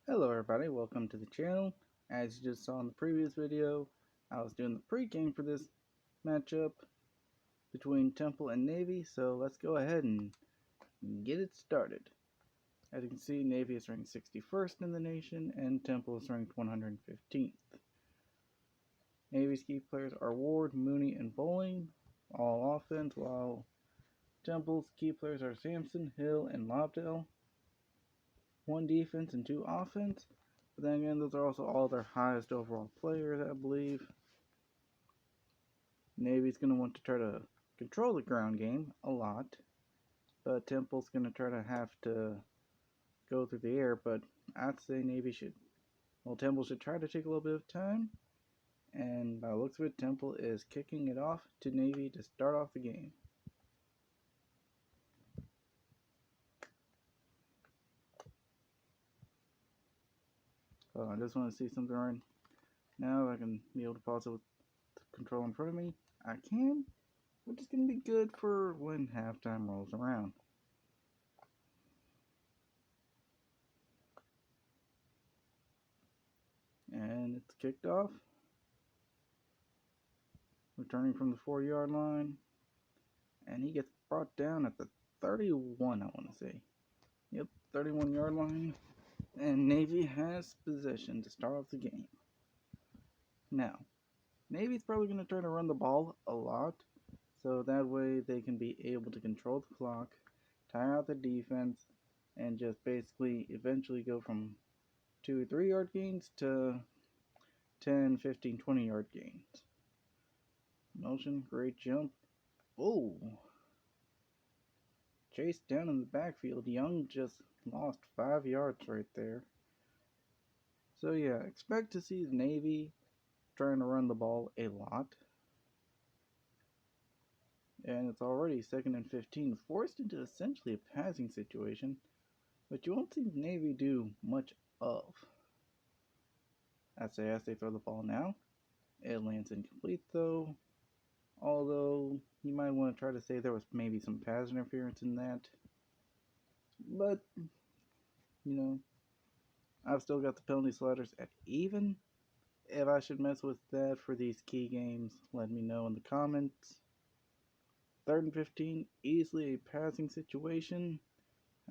Hello everybody, welcome to the channel. As you just saw in the previous video, I was doing the pre-game for this matchup between Temple and Navy, so let's go ahead and get it started. As you can see, Navy is ranked 61st in the nation and Temple is ranked 115th. Navy's key players are Ward, Mooney, and Bowling, all offense, while Temple's key players are Sampson, Hill, and Lobdell. 1 defense and 2 offense. But then again, those are also all their highest overall players, I believe. Navy's going to want to try to control the ground game a lot. But Temple's going to try to have to go through the air. But I'd say Temple should try to take a little bit of time. And by the looks of it, Temple is kicking it off to Navy to start off the game. So I just want to see something right now. I can be able to pause it with the control in front of me. I can, which is going to be good for when halftime rolls around. And it's kicked off. Returning from the 4-yard line. And he gets brought down at the 31, I want to say. Yep, 31-yard line. And Navy has possession to start off the game. Now, Navy's probably going to try to run the ball a lot, so that way they can be able to control the clock, tire out the defense, and just basically eventually go from 2-3 yard gains to 10, 15, 20 yard gains. Motion, great jump. Oh! Chased down in the backfield. Young just lost 5 yards right there. So yeah, expect to see the Navy trying to run the ball a lot. And it's already 2nd and 15, forced into essentially a passing situation, but you won't see the Navy do much of. As they throw the ball now. It lands incomplete though, although you might want to try to say there was maybe some pass interference in that. But, I've still got the penalty sliders at even. If I should mess with that for these key games, let me know in the comments. 3rd and 15, easily a passing situation.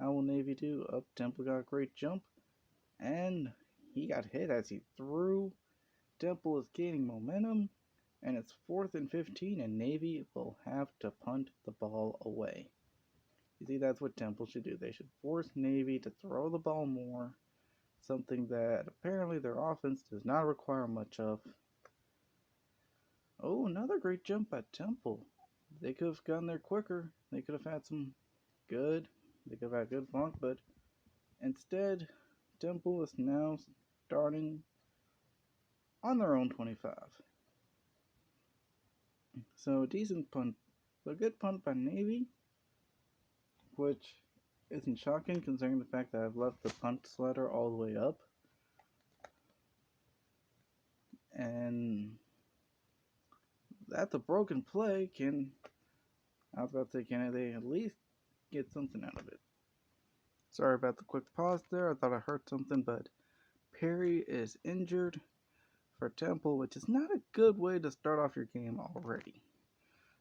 How will Navy do? Up Temple got a great jump. And he got hit as he threw. Temple is gaining momentum. And it's 4th and 15, and Navy will have to punt the ball away. You see, that's what Temple should do. They should force Navy to throw the ball more. Something that apparently their offense does not require much of. Oh, another great jump by Temple. They could have gotten there quicker. They could have had they could have had good funk, but instead, Temple is now starting on their own 25. So, decent punt. A good punt by Navy, which isn't shocking considering the fact that I've left the punt slider all the way up. And that's a broken play. Can they at least get something out of it? Sorry about the quick pause there. I thought I heard something, but Perry is injured for Temple, which is not a good way to start off your game already.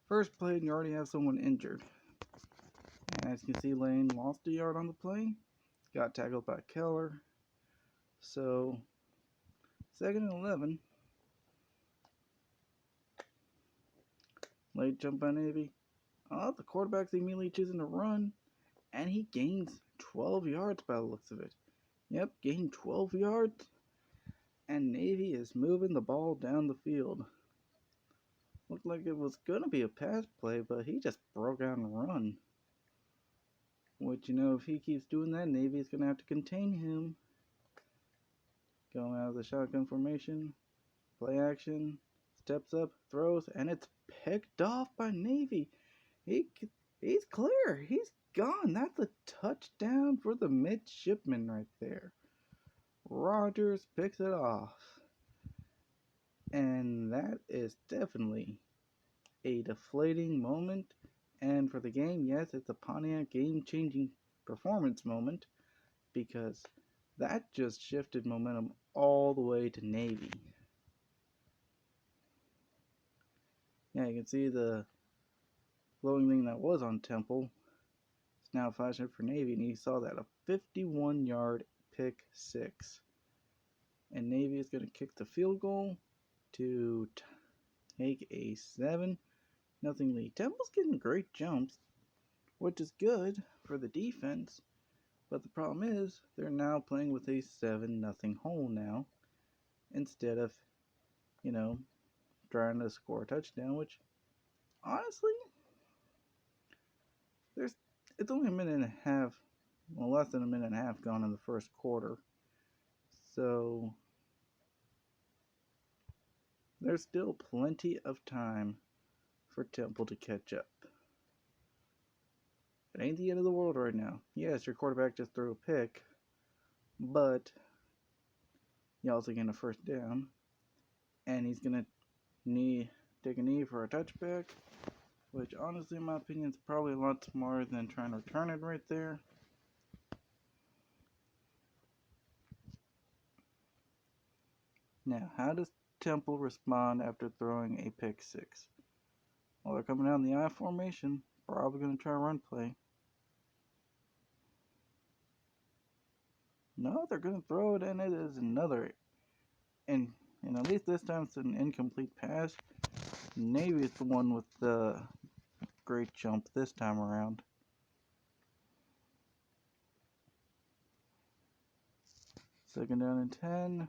First play, and you already have someone injured. And as you can see, Lane lost a yard on the play. Got tackled by Keller. So, 2nd and 11. Late jump by Navy. Oh, the quarterback's immediately choosing to run. And he gains 12 yards by the looks of it. Yep, gained 12 yards. And Navy is moving the ball down the field. Looked like it was going to be a pass play, but he just broke out and run. Which, if he keeps doing that, Navy is going to have to contain him. Going out of the shotgun formation. Play action. Steps up, throws, and it's picked off by Navy. He's clear. He's gone. That's a touchdown for the midshipman right there. Rogers picks it off. And that is definitely a deflating moment. And for the game, yes, it's a Pontiac game-changing performance moment. Because That just shifted momentum all the way to Navy. Yeah, you can see the glowing thing that was on Temple is now flashing for Navy, and you saw that a 51-yard pick six. And Navy is going to kick the field goal to take a 7-0 lead. Temple's getting great jumps, which is good for the defense, but the problem is they're now playing with a 7-0 hole now instead of, trying to score a touchdown, which honestly, there's it's only a minute and a half, well, less than a minute and a half gone in the first quarter. So there's still plenty of time for Temple to catch up. It ain't the end of the world right now. Yes, your quarterback just threw a pick, but you also getting a first down, and he's gonna take a knee for a touchback, which honestly, in my opinion, is probably a lot smarter than trying to return it right there. Now, how does Temple respond after throwing a pick six? Well, they're coming out in the I formation, probably going to try a run play. No, they're going to throw it, and it is another, and at least this time it's an incomplete pass. Navy is the one with the great jump this time around. Second down and 10.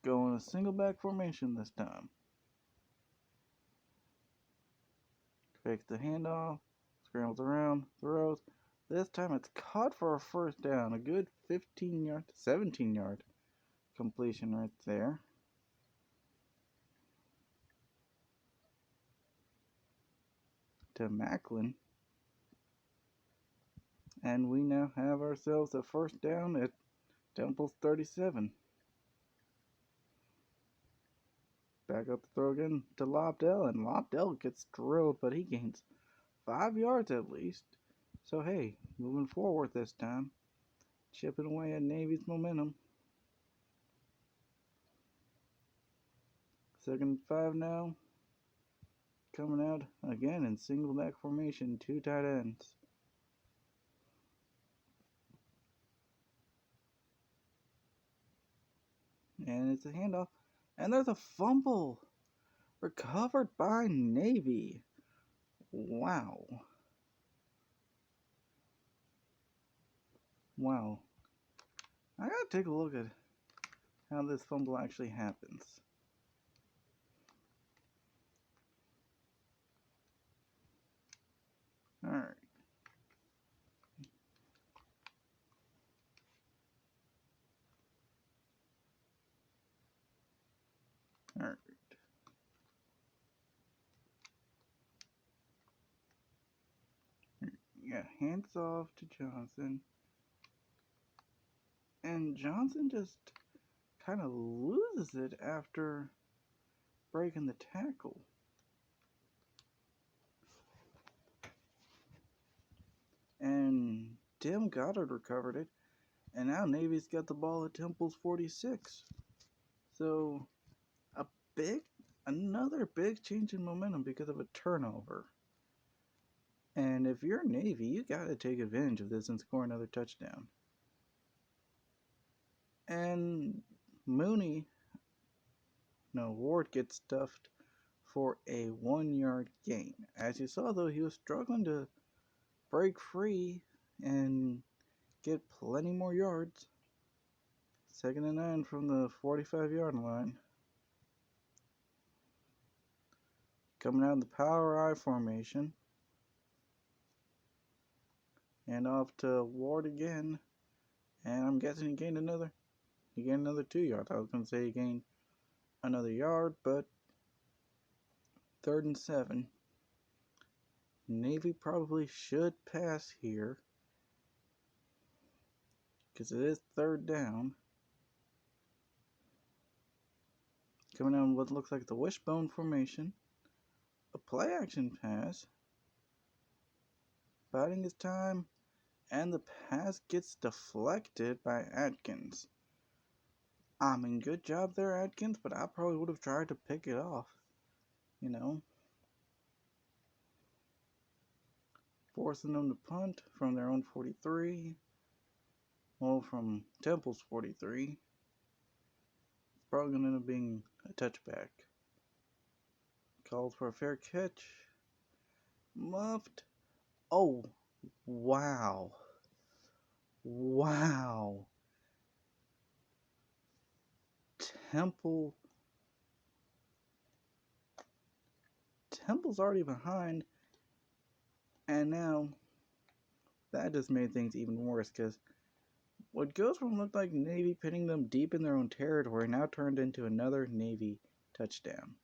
Going a single back formation this time. Fakes the handoff, scrambles around, throws. This time it's caught for a first down. A good 17-yard completion right there. To Macklin. And we now have ourselves a first down at Temple's 37. Back up the throw again to Lobdell, and Lobdell gets drilled, but he gains 5 yards at least. So hey, moving forward this time, chipping away at Navy's momentum. 2nd and 5 now. Coming out again in single back formation, 2 tight ends. And it's a handoff. And there's a fumble. Recovered by Navy. Wow. Wow. I gotta take a look at how this fumble actually happens. Alright. Alright. Yeah, hands off to Johnson. And Johnson just kind of loses it after breaking the tackle. And Tim Goddard recovered it. And now Navy's got the ball at Temple's 46. So, another big change in momentum because of a turnover. And if you're Navy, you got to take advantage of this and score another touchdown. And Ward gets stuffed for a 1-yard gain. As you saw, though, he was struggling to break free and get plenty more yards. 2nd and 9 from the 45-yard line. Coming out in the power I formation. And off to Ward again. And I'm guessing he gained another 2 yards. I was going to say he gained another yard, but 3rd and 7. Navy probably should pass here because it is 3rd down. Coming out in what looks like the wishbone formation. A play action pass. Biding his time. And the pass gets deflected by Atkins. I mean, good job there, Atkins, but I probably would have tried to pick it off. You know, forcing them to punt from their own 43. Well, from Temple's 43. It's probably going to end up being a touchback. Called for a fair catch. Muffed. Oh, wow. Wow. Temple's already behind, and now that just made things even worse because what goes from looked like Navy pinning them deep in their own territory now turned into another Navy touchdown.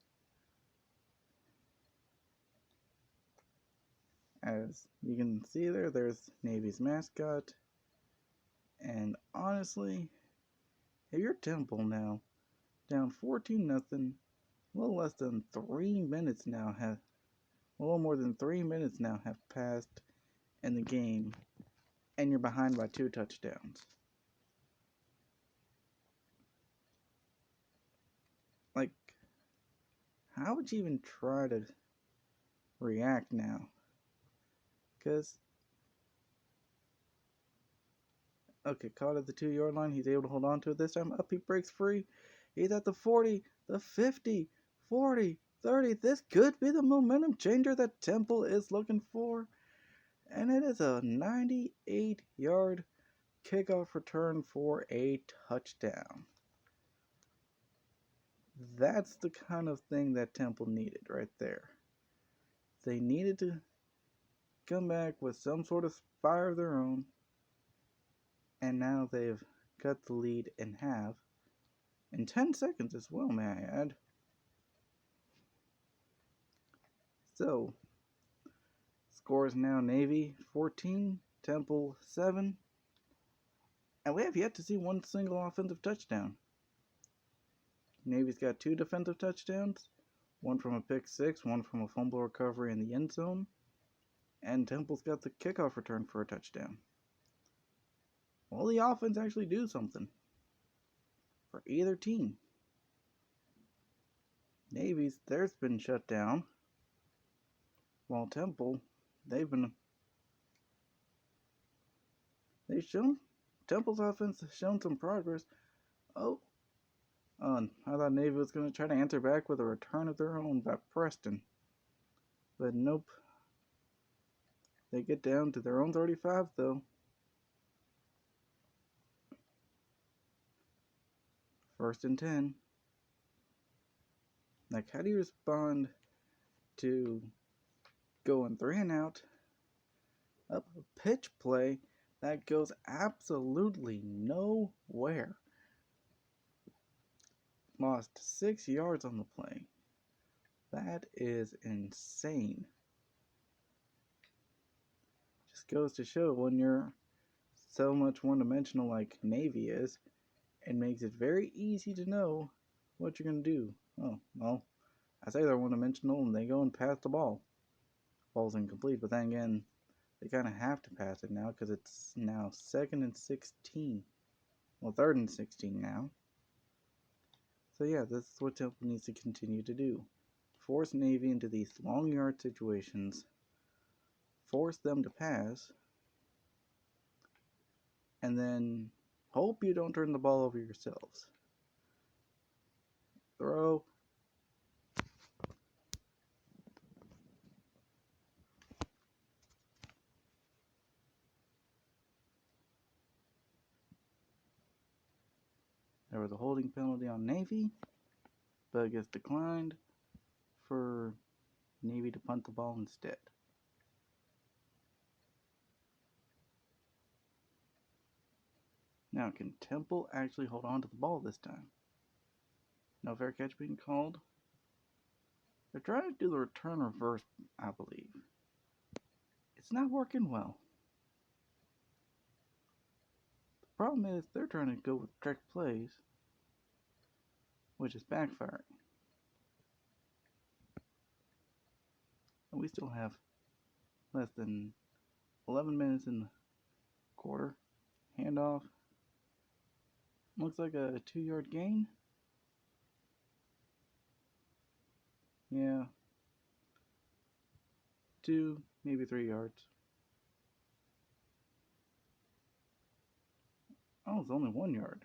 As you can see there's Navy's mascot, and honestly, if you're Temple now, down 14-0, a little less than 3 minutes now have, a little more than 3 minutes now have passed in the game, and you're behind by 2 touchdowns. Like, how would you even try to react now? Because, okay, caught at the 2-yard line. He's able to hold on to it this time. Up, he breaks free. He's at the 40, the 50, 40, 30. This could be the momentum changer that Temple is looking for. And it is a 98-yard kickoff return for a touchdown. That's the kind of thing that Temple needed right there. They needed to come back with some sort of fire of their own, and now they've cut the lead in half in 10 seconds as well, may I add. So, score is now Navy 14, Temple 7, and we have yet to see one single offensive touchdown. Navy's got 2 defensive touchdowns, one from a pick 6, one from a fumble recovery in the end zone, and Temple's got the kickoff return for a touchdown. Will the offense actually do something for either team? Navy's, theirs been shut down, while Temple's offense has shown some progress. I thought Navy was going to try to answer back with a return of their own by Preston, but nope. They get down to their own 35 though. First and 10. Like, how do you respond to going 3 and out, up a pitch play that goes absolutely nowhere? Lost 6 yards on the play. That is insane. Just goes to show when you're so much one-dimensional like Navy is, it makes it very easy to know what you're going to do. Oh, well, I say they're one-dimensional and they go and pass the ball. Ball's incomplete, but then again, they kind of have to pass it now because it's now 2nd and 16. Well, 3rd and 16 now. So yeah, this is what Temple needs to continue to do. Force Navy into these long yard situations. Force them to pass. And then hope you don't turn the ball over yourselves. Throw. There was a holding penalty on Navy, but it gets declined for Navy to punt the ball instead. Now, can Temple actually hold on to the ball this time? No fair catch being called. They're trying to do the return reverse, I believe. It's not working well. The problem is they're trying to go with trick plays, which is backfiring. And we still have less than 11 minutes in the quarter. Handoff. Looks like a 2-yard gain. Yeah. 2, maybe 3 yards. Oh, it's only 1 yard.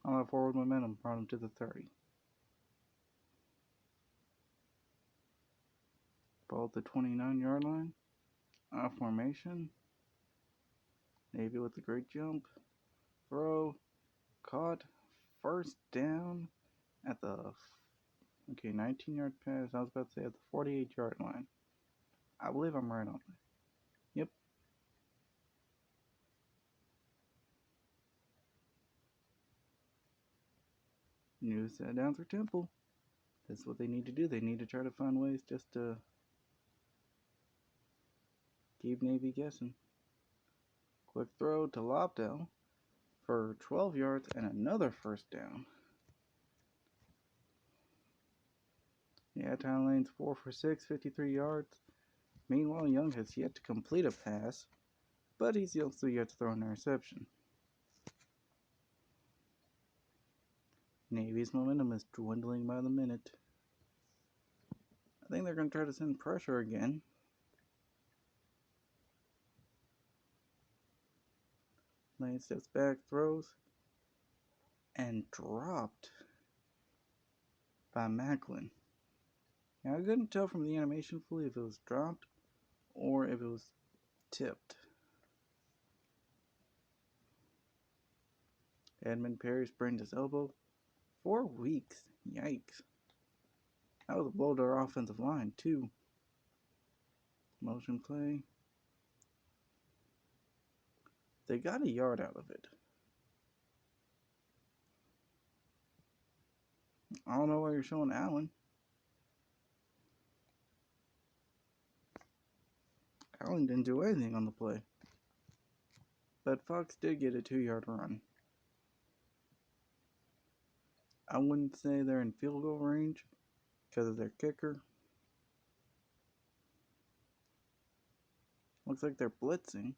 All that forward momentum brought him to the 30. Ball at the 29-yard line. Formation. Navy with a great jump. Throw. Caught. First down at the 19-yard pass. I was about to say at the 48-yard line. I believe I'm right on that. Yep. New set down for Temple. That's what they need to do. They need to try to find ways just to keep Navy guessing. Quick throw to Lobdell for 12 yards and another first down. Yeah, Tyler Lane's 4 for 6, 53 yards. Meanwhile, Young has yet to complete a pass, but he's also yet to throw an interception. Navy's momentum is dwindling by the minute. I think they're going to try to send pressure again. Lane steps back, throws, and dropped by Macklin. Now, I couldn't tell from the animation fully if it was dropped or if it was tipped. Edmund Perry sprained his elbow. 4 weeks. Yikes. That was a blow to our offensive line, too. Motion play. They got a yard out of it. I don't know why you're showing Allen. Allen didn't do anything on the play. But Fox did get a 2-yard run. I wouldn't say they're in field goal range because of their kicker. Looks like they're blitzing.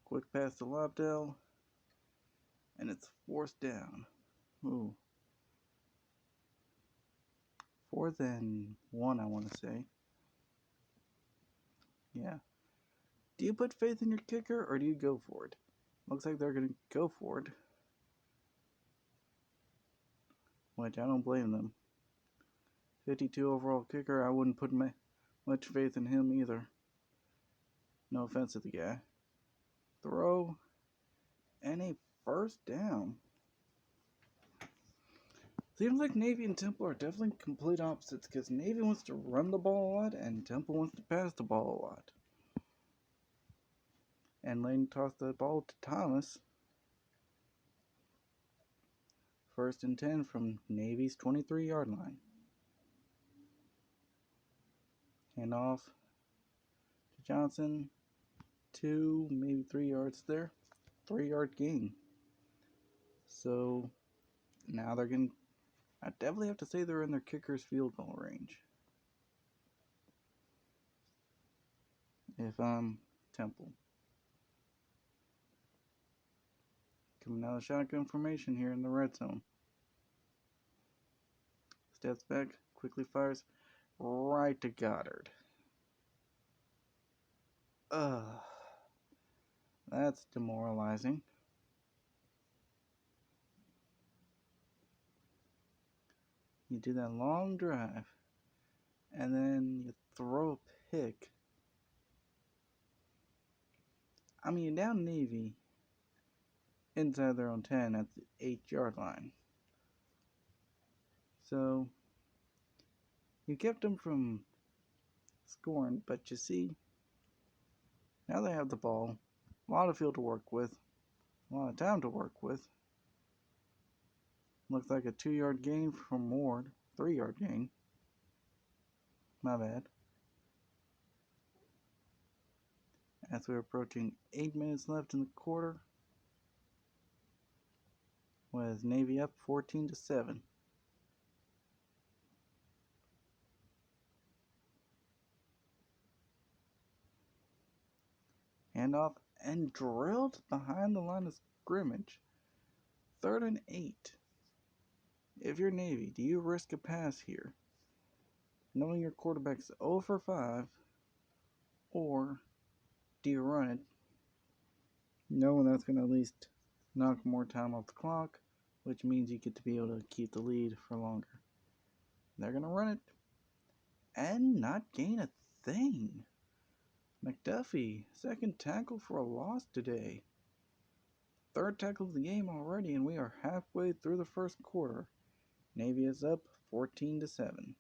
Quick pass to Lobdell. And it's 4th down. Ooh. 4th and 1, I want to say. Yeah. Do you put faith in your kicker or do you go for it? Looks like they're going to go for it. Which I don't blame them. 52 overall kicker. I wouldn't put much faith in him either. No offense to the guy. Throw. And a first down. Seems like Navy and Temple are definitely complete opposites because Navy wants to run the ball a lot and Temple wants to pass the ball a lot. And Lane tossed the ball to Thomas. 1st and 10 from Navy's 23-yard line. Hand off to Johnson. 2, maybe 3 yards there. 3-yard gain. So now they're going to... I definitely have to say they're in their kicker's field goal range. If I'm Temple. Coming out of shotgun formation here in the red zone. Steps back, quickly fires right to Goddard. That's demoralizing. You do that long drive, and then you throw a pick. I mean, you're down Navy inside their own 10 at the 8-yard line. So, you kept them from scoring, but you see, now they have the ball. A lot of field to work with. A lot of time to work with. Looks like a 2-yard gain from Ward. 3-yard gain. My bad. As we're approaching 8 minutes left in the quarter. With Navy up 14-7. Handoff and drilled behind the line of scrimmage. 3rd and 8. If you're Navy, do you risk a pass here, knowing your quarterback's 0 for 5, or do you run it, knowing that's going to at least knock more time off the clock, which means you get to be able to keep the lead for longer? They're going to run it and not gain a thing. McDuffie, 2nd tackle for a loss today. 3rd tackle of the game already, and we are halfway through the 1st quarter. Navy is up 14-7.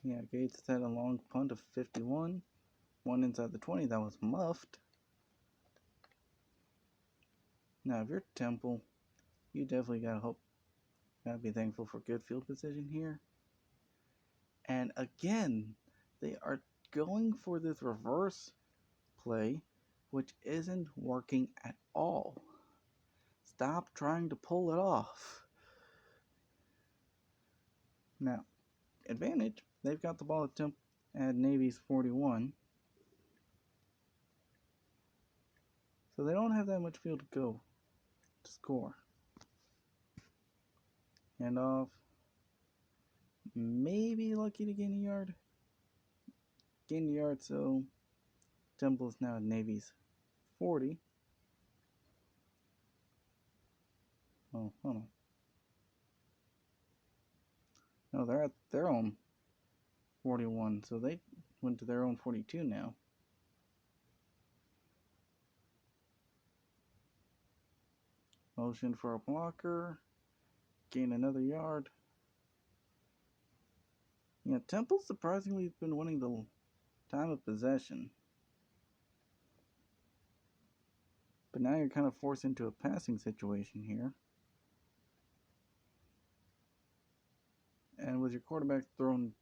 Yeah, Gates had a long punt of 51. One inside the 20 that was muffed. Now, if you're Temple, you definitely gotta be thankful for good field position here. And again, they are going for this reverse play, which isn't working at all. Stop trying to pull it off. Now, advantage, they've got the ball at Navy's 41. So they don't have that much field to go to score. Handoff. Maybe lucky to gain a yard. Gain a yard, so Temple's now at Navy's 40. Oh, hold on. No, they're at their own 41, so they went to their own 42 now. Motion for a blocker. Gain another yard. Yeah, Temple surprisingly has been winning the time of possession. But now you're kind of forced into a passing situation here. And with your quarterback throwing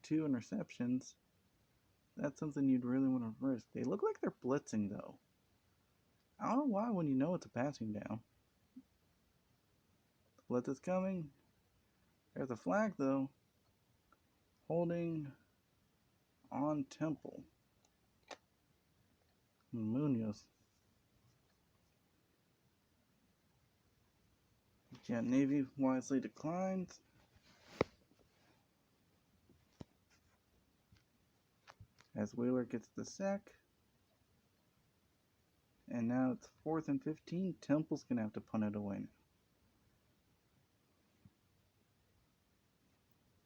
2 interceptions, that's something you'd really want to risk. They look like they're blitzing, though. I don't know why when you know it's a passing down. The blitz is coming. There's a flag, though. Holding on Temple. Munoz. Yeah, Navy wisely declines. As Wheeler gets the sack. And now it's 4th and 15. Temple's going to have to punt it away now.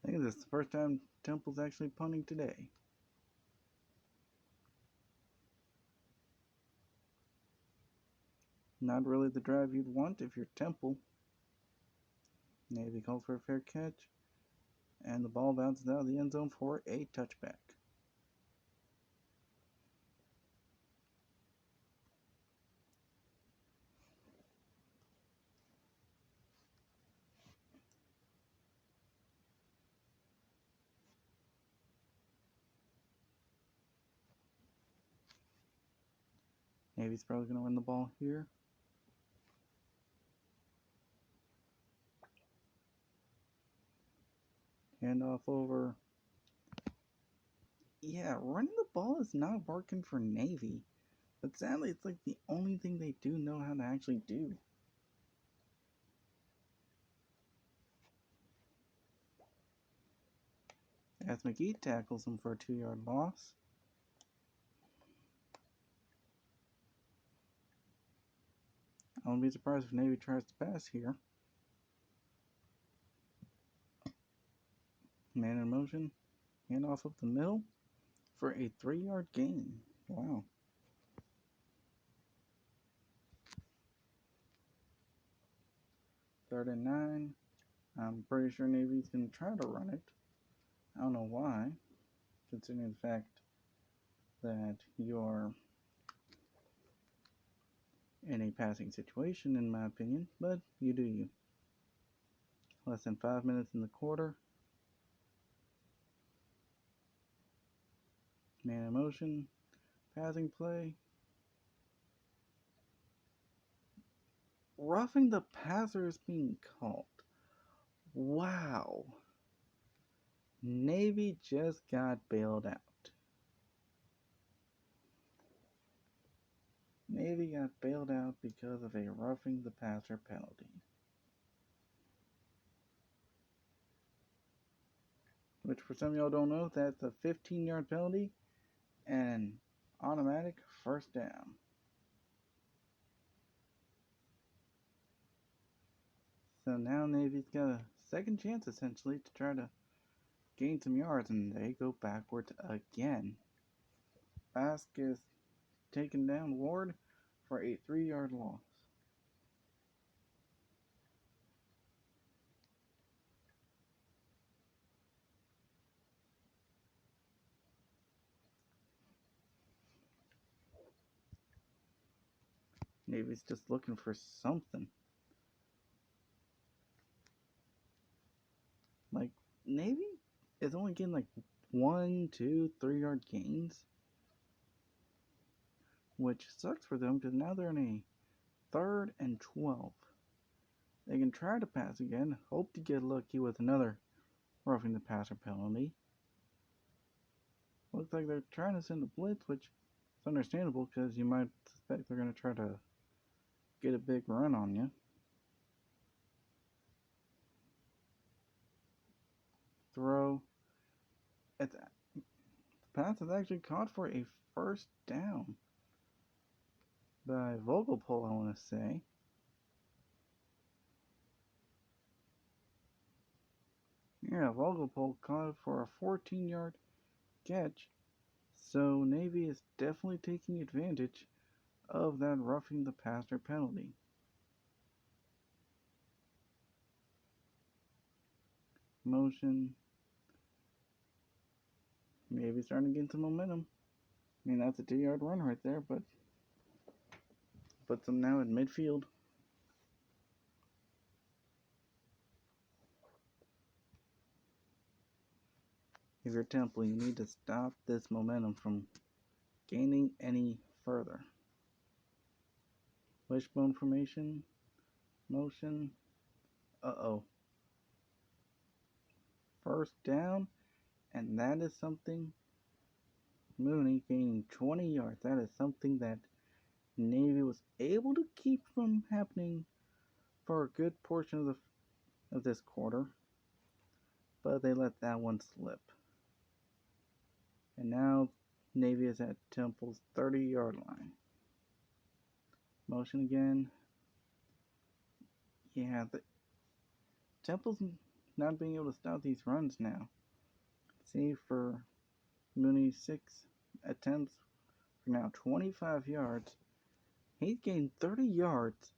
I think this is the first time Temple's actually punting today. Not really the drive you'd want if you're Temple. Navy calls for a fair catch. And the ball bounces out of the end zone for a touchback. Navy's probably going to win the ball here. Handoff over. Yeah, running the ball is not working for Navy. But sadly, it's like the only thing they do know how to actually do. As McGee tackles him for a 2-yard loss. I wouldn't be surprised if Navy tries to pass here. Man in motion. Handoff up the middle for a 3-yard gain. Wow. Third and 9. I'm pretty sure Navy's going to try to run it. I don't know why, considering the fact that you're in a passing situation, in my opinion, but you do you. Less than 5 minutes in the quarter. Man in motion. Passing play. Roughing the passer is being called. Wow. Navy just got bailed out. Navy got bailed out because of a roughing the passer penalty. Which for some of y'all don't know, that's a 15-yard penalty and automatic first down. So now Navy's got a second chance essentially to try to gain some yards, and they go backwards again. Bask is taken down Ward for a 3-yard loss. Navy's just looking for something. Like, Navy is only getting like 1, 2, 3-yard gains, which sucks for them because now they're in a 3rd and 12. They can try to pass again, hope to get lucky with another roughing the passer penalty. Looks like they're trying to send a blitz, which is understandable because you might suspect they're going to try to get a big run on you. Throw. The pass is actually caught for a first down by Vogelpohl, I want to say. Yeah, Vogelpohl caught for a 14-yard catch. So Navy is definitely taking advantage of that roughing the passer penalty. Motion. Maybe starting to get some momentum. I mean, that's a 2-yard run right there, but puts them now in midfield. If you're Temple, you need to stop this momentum from gaining any further. Wishbone formation. Motion. Uh-oh. First down, and that is something. Mooney gaining 20 yards. That is something that Navy was able to keep from happening for a good portion of this quarter, but they let that one slip. And now Navy is at Temple's 30-yard line. Motion again. Yeah, Temple's not being able to stop these runs now. See, for Mooney's 6 attempts for now 25 yards. He's gained 30 yards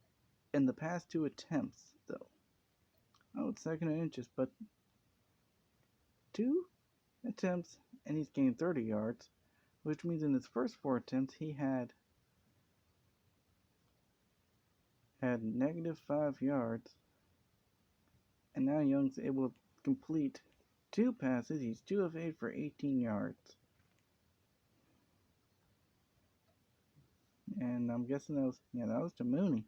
in the past 2 attempts, though. Oh, it's 2nd and inches, but 2 attempts and he's gained 30 yards, which means in his first 4 attempts he had -5 yards, and now Young's able to complete 2 passes. He's 2 of 8 for 18 yards. And I'm guessing that was to Mooney.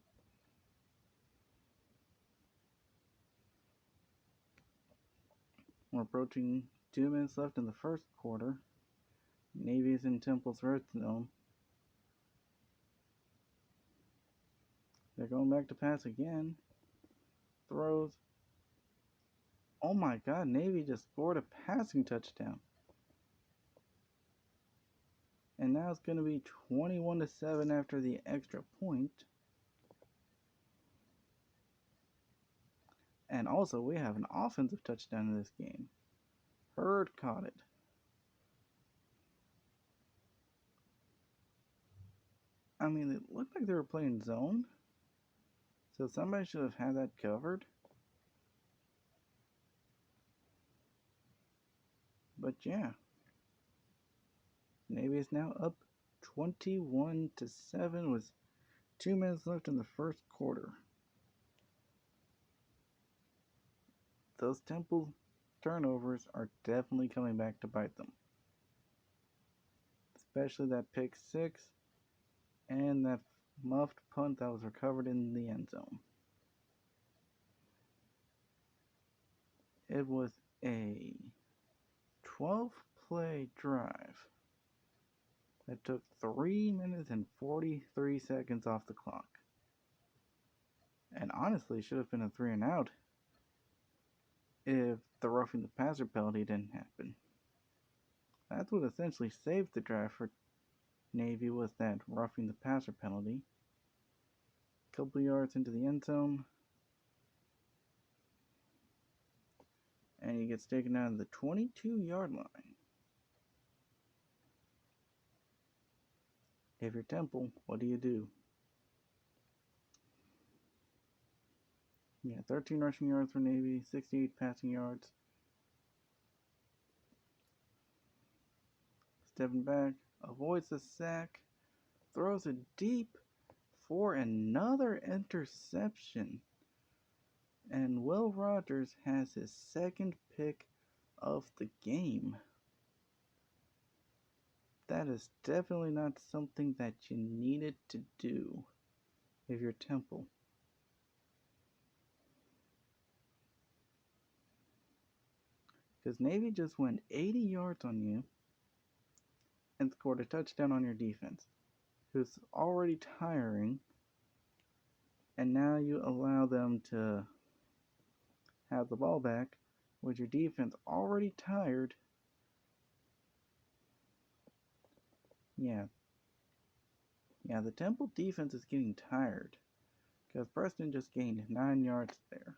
We're approaching 2 minutes left in the first quarter. Navy's in Temple's red zone. They're going back to pass again. Throws. Oh my god, Navy just scored a passing touchdown. And now it's going to be 21-7 after the extra point. And also, we have an offensive touchdown in this game. Hurd caught it. I mean, it looked like they were playing zone. So somebody should have had that covered. But yeah. Navy is now up 21-7 with 2 minutes left in the first quarter. Those Temple turnovers are definitely coming back to bite them. Especially that pick 6 and that muffed punt that was recovered in the end zone. It was a 12-play drive that took 3 minutes and 43 seconds off the clock. And honestly, should have been a 3 and out if the roughing the passer penalty didn't happen. That's what essentially saved the drive for Navy, was that roughing the passer penalty. Couple yards into the end zone, and he gets taken out of the 22-yard line. If you're Temple, what do? Yeah, 13 rushing yards for Navy, 68 passing yards. Stepping back, avoids the sack, throws it deep for another interception. And Will Rogers has his second pick of the game. That is definitely not something that you needed to do if you're Temple. Because Navy just went 80 yards on you and scored a touchdown on your defense, who's already tiring, and now you allow them to have the ball back with your defense already tired. Yeah, the Temple defense is getting tired because Preston just gained 9 yards there.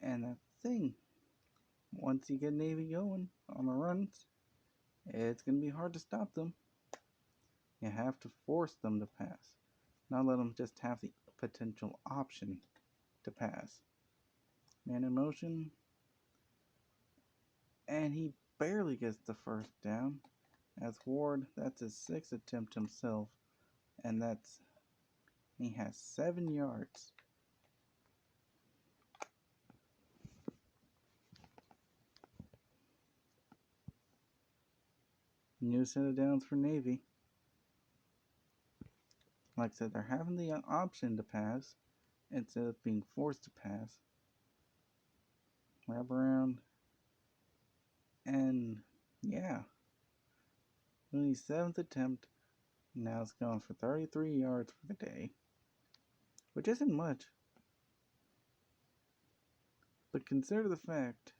And that's the thing. Once you get Navy going on the runs, it's going to be hard to stop them. You have to force them to pass, not let them just have the potential option to pass. Man in motion, and he barely gets the first down. As Ward, that's his 6th attempt himself, and he has 7 yards. New set of downs for Navy. Like I said, they're having the option to pass instead of being forced to pass. Wrap around. And yeah. Only 7th attempt. Now it's gone for 33 yards for the day. Which isn't much. But consider the fact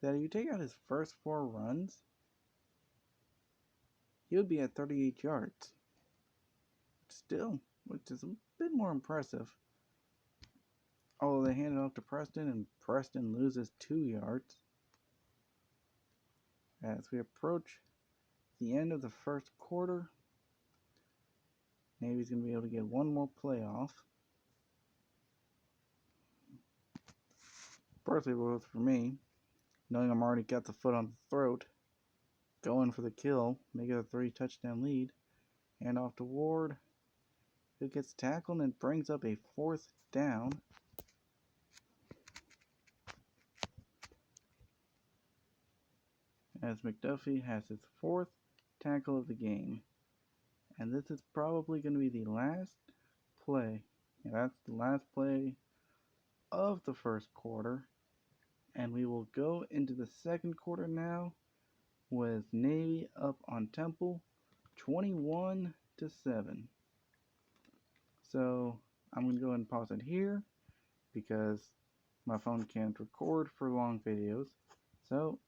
that if you take out his first 4 runs, he would be at 38 yards. Still, which is a bit more impressive. Although they hand it off to Preston, and Preston loses 2 yards. As we approach the end of the first quarter, Navy's going to be able to get one more play off. Personally, both for me, knowing I'm already got the foot on the throat, going for the kill, make it a 3-touchdown lead, hand off to Ward, who gets tackled and brings up a 4th down. As McDuffie has his 4th tackle of the game. And this is probably going to be the last play. Yeah, that's the last play of the first quarter. And we will go into the second quarter now with Navy up on Temple 21-7. So I'm going to go ahead and pause it here because my phone can't record for long videos. So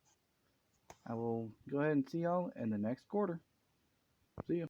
I will go ahead and see y'all in the next quarter. See you.